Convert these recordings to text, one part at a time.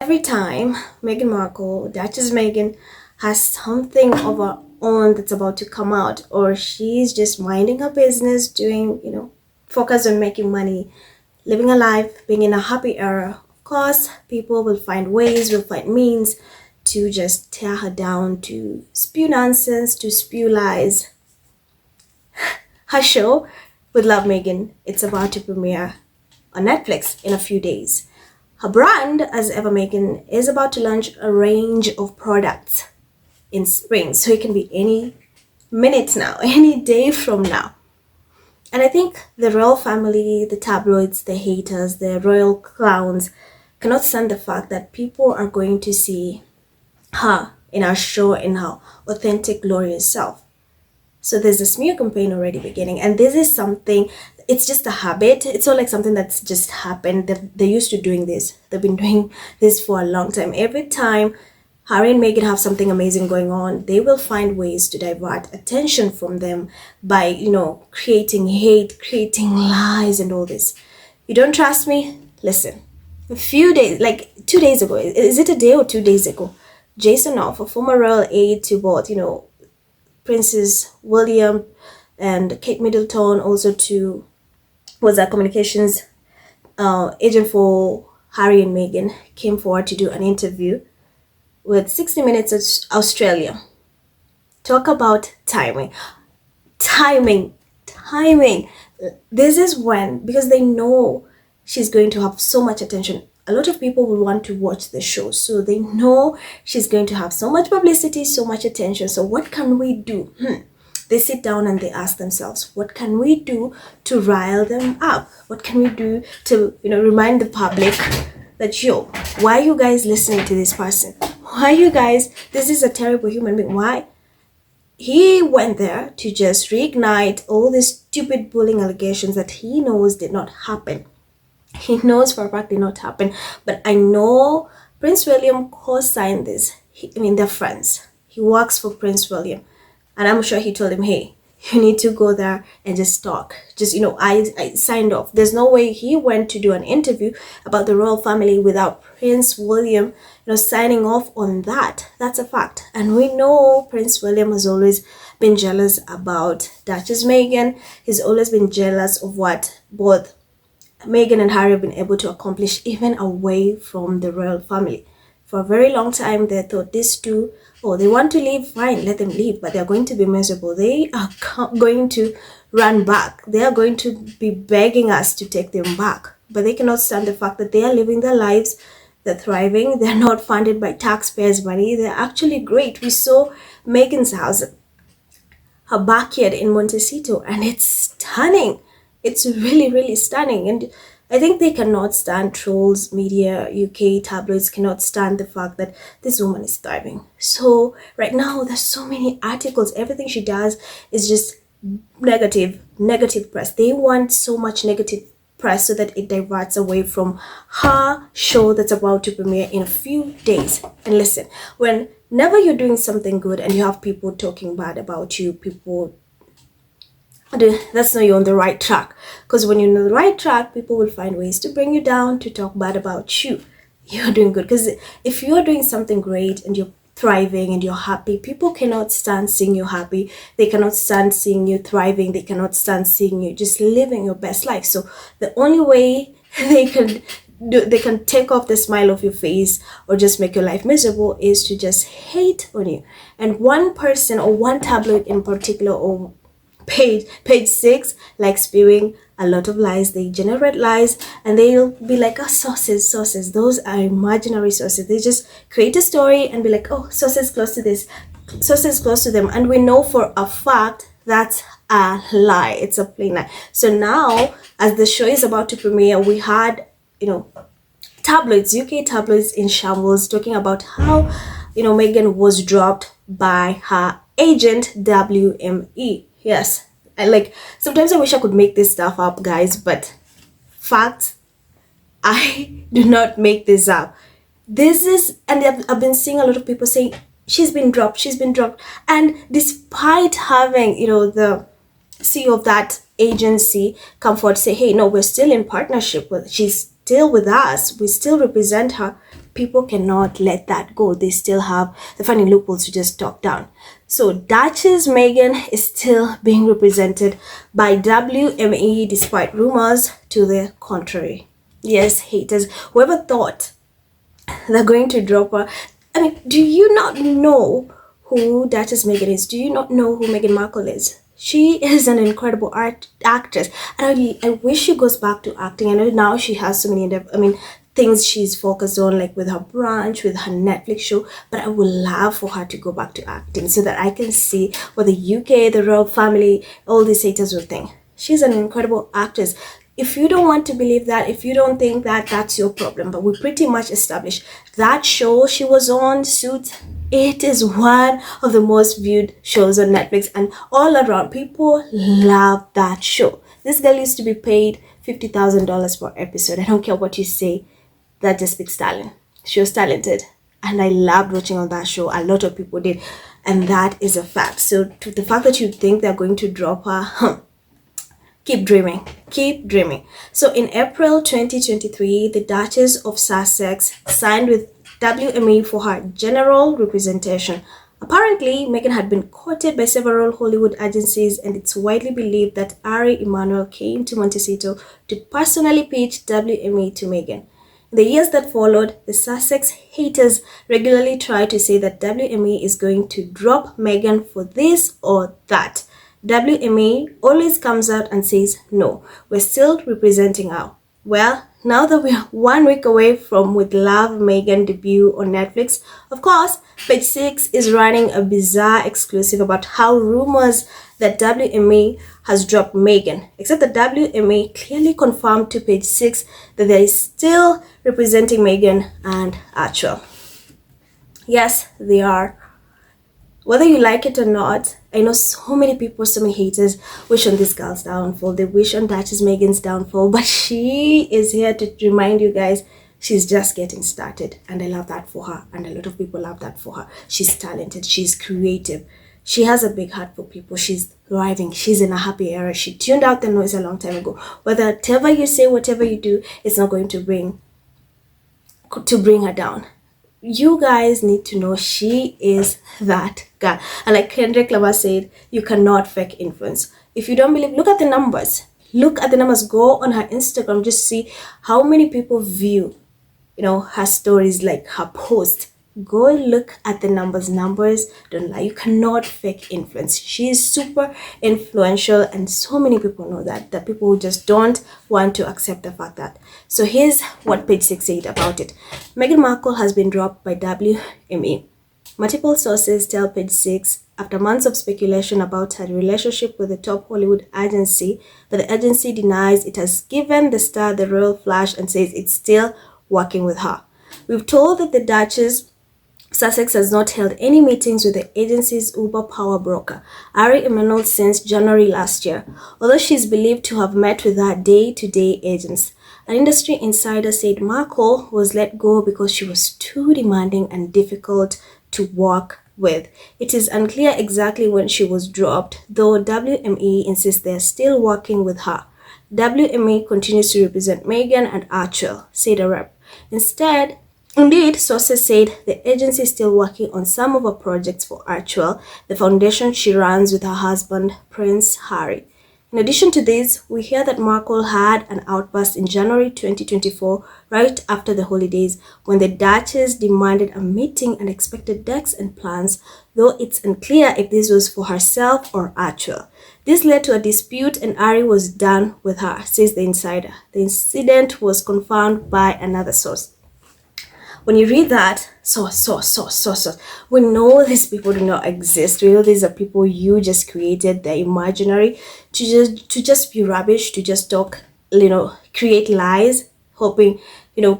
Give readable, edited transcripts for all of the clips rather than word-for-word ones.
Every time Meghan Markle, Duchess Meghan, has something of her own that's about to come out, or she's just minding her business, doing, focus on making money, living a life, being in a happy era, of course, people will find ways, will find means to just tear her down, to spew nonsense, to spew lies. Her show with Love Meghan, it's about to premiere on Netflix in a few days. Her brand, as ever Meghan, is about to launch a range of products in spring, so it can be any minute now, any day from now. And I think the royal family, the tabloids, the haters, the royal clowns cannot stand the fact that people are going to see her in our show in her authentic, glorious self. So there's a smear campaign already beginning, and this is something. It's just a habit. It's not like something that's just happened. They're used to doing this. They've been doing this for a long time. Every time Harry and Meghan have something amazing going on, they will find ways to divert attention from them by, creating hate, creating lies, and all this. You don't trust me? Listen. A few days, like 2 days ago, is it a day or 2 days ago? Jason Off, a former royal aide to both, Princes William and Kate Middleton, also to was our communications agent for Harry and Meghan, came forward to do an interview with 60 Minutes Australia. Talk about timing. Timing. This is when, because they know she's going to have so much attention. A lot of people will want to watch the show, so they know she's going to have so much publicity, so much attention. So what can we do? They sit down and they ask themselves, what can we do to rile them up? What can we do to, remind the public that, why are you guys listening to this person? Why you guys, this is a terrible human being. Why? He went there to just reignite all these stupid bullying allegations that he knows did not happen. He knows for a fact did not happen. But I know Prince William co-signed this. They're friends. He works for Prince William. And I'm sure he told him, hey, you need to go there and just talk. Just, I signed off. There's no way he went to do an interview about the royal family without Prince William, signing off on that. That's a fact. And we know Prince William has always been jealous about Duchess Meghan. He's always been jealous of what both Meghan and Harry have been able to accomplish even away from the royal family. For a very long time, they thought these two, they want to leave, fine, let them leave, but they're going to be miserable. They are going to run back. They are going to be begging us to take them back. But they cannot stand the fact that they are living their lives, they're thriving, they're not funded by taxpayers' money, they're actually great. We saw Meghan's house, her backyard in Montecito, and it's stunning. It's really, really stunning. And I think they cannot stand trolls, media, UK tabloids cannot stand the fact that this woman is thriving. So right now, there's so many articles. Everything she does is just negative press. They want so much negative press so that it diverts away from her show that's about to premiere in a few days. And listen, whenever you're doing something good and you have people talking bad about you, that's not you're on the right track. Because when you're on the right track, people will find ways to bring you down, to talk bad about you. You're doing good. Because if you're doing something great and you're thriving and you're happy, people cannot stand seeing you happy. They cannot stand seeing you thriving. They cannot stand seeing you just living your best life. So the only way they can take off the smile off your face or just make your life miserable is to just hate on you. And one person or one tabloid in particular, or page 6, like spewing a lot of lies. They generate lies and they'll be like, sources, those are imaginary sources. They just create a story and be like, sources close to this, sources close to them, and we know for a fact that's a lie. It's a plain lie. So now, as the show is about to premiere, we had tabloids, UK tabloids in shambles, talking about how Meghan was dropped by her agent WME. Yes, sometimes I wish I could make this stuff up, guys, but facts, I do not make this up. This is, and I've been seeing a lot of people saying she's been dropped, and despite having the CEO of that agency come forward, say, hey, no, we're still in partnership with, she's still with us, we still represent her, people cannot let that go. They still have the funny loopholes to just talk down. So Duchess Meghan is still being represented by WME despite rumors to the contrary. Yes, haters, whoever thought they're going to drop her. I mean, do you not know who Duchess Meghan is? Do you not know who Meghan Markle is? She is an incredible actress, and I wish she goes back to acting. I know now she has so many, things she's focused on, like with her branch, with her Netflix show. But I would love for her to go back to acting so that I can see what the UK, the royal family, all these haters will think. She's an incredible actress. If you don't want to believe that, if you don't think that, that's your problem. But we pretty much established that show she was on, Suits, it is one of the most viewed shows on Netflix, and all around people love that show. This girl used to be paid $50,000 per episode. I don't care what you say, that just speaks talent. She was talented, and I loved watching on that show. A lot of people did, and that is a fact. So to the fact that you think they're going to drop her, keep dreaming, keep dreaming. So in April 2023, the Duchess of Sussex signed with WME for her general representation. Apparently, Meghan had been courted by several Hollywood agencies, and it's widely believed that Ari Emanuel came to Montecito to personally pitch WME to Meghan. In the years that followed, the Sussex haters regularly tried to say that WME is going to drop Meghan for this or that. WMA always comes out and says, no, we're still representing her. Well, now that we are 1 week away from With Love Meghan debut on Netflix, of course, Page 6 is running a bizarre exclusive about how rumors that WMA has dropped Meghan, except that WMA clearly confirmed to Page 6 that they is still representing Meghan and Archel. Yes, they are. Whether you like it or not, I know so many people, so many haters wish on this girl's downfall. They wish on Duchess Meghan's downfall, but she is here to remind you guys she's just getting started. And I love that for her, and a lot of people love that for her. She's talented, she's creative, she has a big heart for people, she's thriving, she's in a happy era. She tuned out the noise a long time ago. Whatever you say, whatever you do, it's not going to bring her down. You guys need to know she is that girl. And like Kendrick Lamar said, you cannot fake influence. If you don't believe, look at the numbers. Look at the numbers. Go on her Instagram. Just see how many people view, her stories, like her post. Go look at the numbers. Numbers don't lie. You cannot fake influence. She is super influential, and so many people know that people just don't want to accept the fact that. So here's what Page 6 said about it. Meghan Markle has been dropped by WME. Multiple sources tell Page 6, after months of speculation about her relationship with the top Hollywood agency, that the agency denies it has given the star the royal flush and says it's still working with her. We've told that the Duchess Sussex has not held any meetings with the agency's Uber power broker, Ari Emanuel, since January last year, although she is believed to have met with her day-to-day agents. An industry insider said Markle was let go because she was too demanding and difficult to work with. It is unclear exactly when she was dropped, though WME insists they are still working with her. WME continues to represent Meghan and Archel, said a rep. Indeed, sources said the agency is still working on some of her projects for Archel, the foundation she runs with her husband, Prince Harry. In addition to this, we hear that Markle had an outburst in January 2024, right after the holidays, when the Duchess demanded a meeting and expected decks and plans, though it's unclear if this was for herself or Archel. This led to a dispute, and Ari was done with her, says the insider. The incident was confirmed by another source. When you read that, source, we know these people do not exist. We know these are people you just created. They're imaginary to just be rubbish, to just talk, create lies, hoping,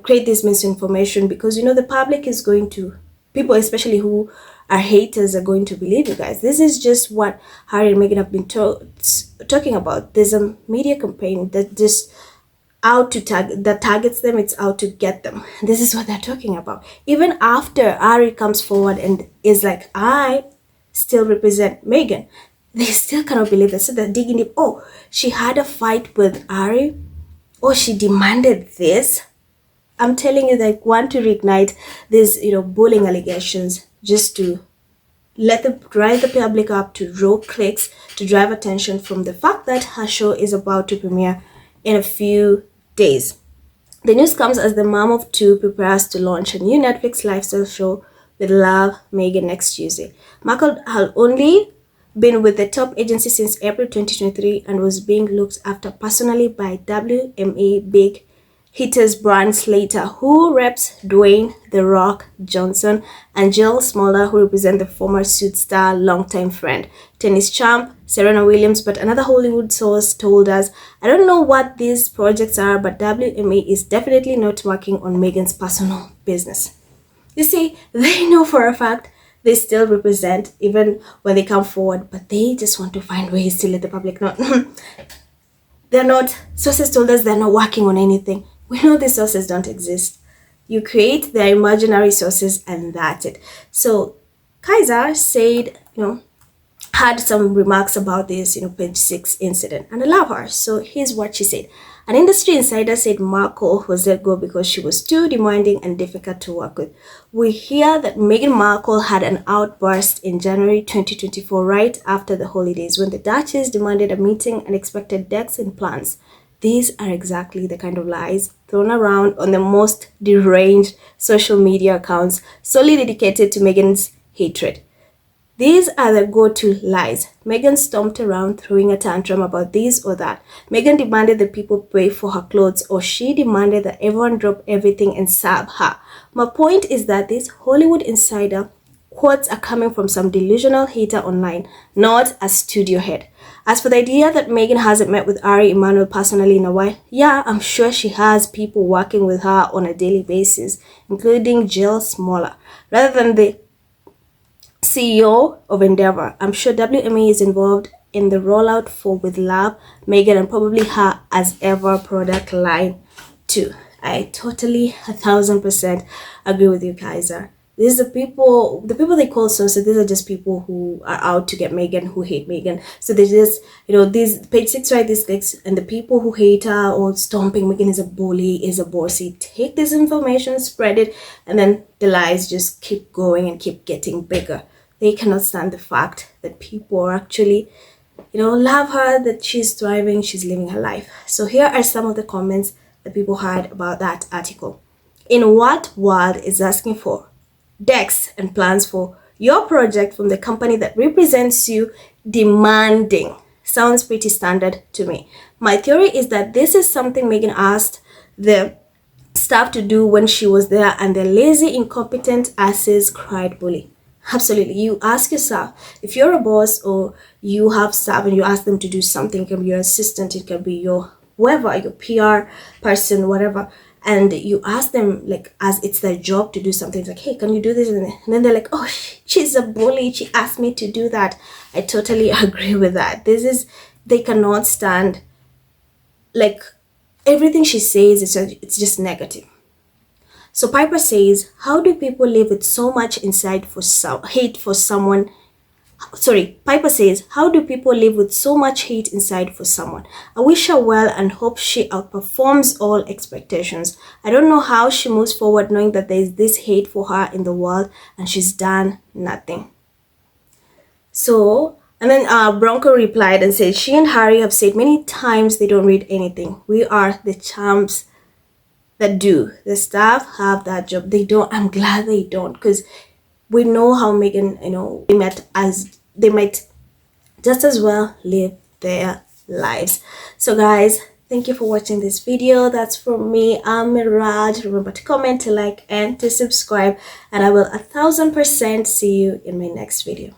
create this misinformation, because, the public is going to, people especially who are haters are going to believe you guys. This is just what Harry and Meghan have been talking about. There's a media campaign that just that targets them, it's out to get them. This is what they're talking about. Even after Ari comes forward and is like, I still represent Meghan, they still cannot believe it. So they're digging deep. Oh, she had a fight with Ari. Oh, she demanded this. I'm telling you, they want to reignite these, bullying allegations just to drive the public up to draw clicks, to drive attention from the fact that her show is about to premiere in a few days. The news comes as the mom of two prepares to launch a new Netflix lifestyle show with Love Meghan next Tuesday. Markle had only been with the top agency since April 2023 and was being looked after personally by WMA big hitters Brand Slater, who reps Dwayne The Rock Johnson, and Jill Smaller, who represent the former Suits star longtime friend, tennis champ Serena Williams. But another Hollywood source told us, I don't know what these projects are, but WMA is definitely not working on Meghan's personal business. You see, they know for a fact they still represent even when they come forward, but they just want to find ways to let the public know. They're not, sources told us they're not working on anything. We know these sources don't exist. You create their imaginary sources and that's it. So Kaiser said, had some remarks about this, page 6 incident. And I love her. So here's what she said. An industry insider said Markle was let go because she was too demanding and difficult to work with. We hear that Meghan Markle had an outburst in January 2024, right after the holidays, when the Duchess demanded a meeting and expected decks and plans. These are exactly the kind of lies thrown around on the most deranged social media accounts solely dedicated to Meghan's hatred. These are the go-to lies. Meghan stomped around throwing a tantrum about this or that. Meghan demanded that people pay for her clothes, or she demanded that everyone drop everything and serve her. My point is that this Hollywood insider quotes are coming from some delusional hater online, not a studio head. As for the idea that Meghan hasn't met with Ari Emanuel personally in a while, yeah, I'm sure she has people working with her on a daily basis, including Jill Smaller. Rather than the CEO of Endeavor, I'm sure WMA is involved in the rollout for With Love, Meghan, and probably her As Ever product line too. I totally 1000% agree with you, Kaiser. These are the people they call sources. These are just people who are out to get Meghan, who hate Meghan. So they just, these page 6, right? These clicks, and the people who hate her or stomping Meghan is a bully, is a bossy. Take this information, spread it, and then the lies just keep going and keep getting bigger. They cannot stand the fact that people are actually, love her, that she's thriving, she's living her life. So here are some of the comments that people had about that article. In what world is asking for decks and plans for your project from the company that represents you demanding? Sounds pretty standard to me. My theory is that this is something Meghan asked the staff to do when she was there, and the lazy, incompetent asses cried bully. Absolutely. You ask yourself, if you're a boss or you have staff and you ask them to do something, it can be your assistant, it can be your whoever, your PR person, whatever, and you ask them like as it's their job to do something, it's like, hey, can you do this? And then they're like, oh, she's a bully, she asked me to do that. I totally agree with that. They cannot stand, like, everything she says, it's just negative. So Piper says, how do people live with so much inside for hate for someone? Sorry, Piper says, how do people live with so much hate inside for someone? I wish her well and hope she outperforms all expectations. I don't know how she moves forward knowing that there is this hate for her in the world and she's done nothing. So, and then Bronco replied and said, she and Harry have said many times they don't read anything. We are the champs that do. The staff have that job. They don't. I'm glad they don't, because we know how Meghan, they might just as well live their lives. So guys, thank you for watching this video. That's from me. I'm Miraj. Remember to comment, to like, and to subscribe, and I will 1000% see you in my next video.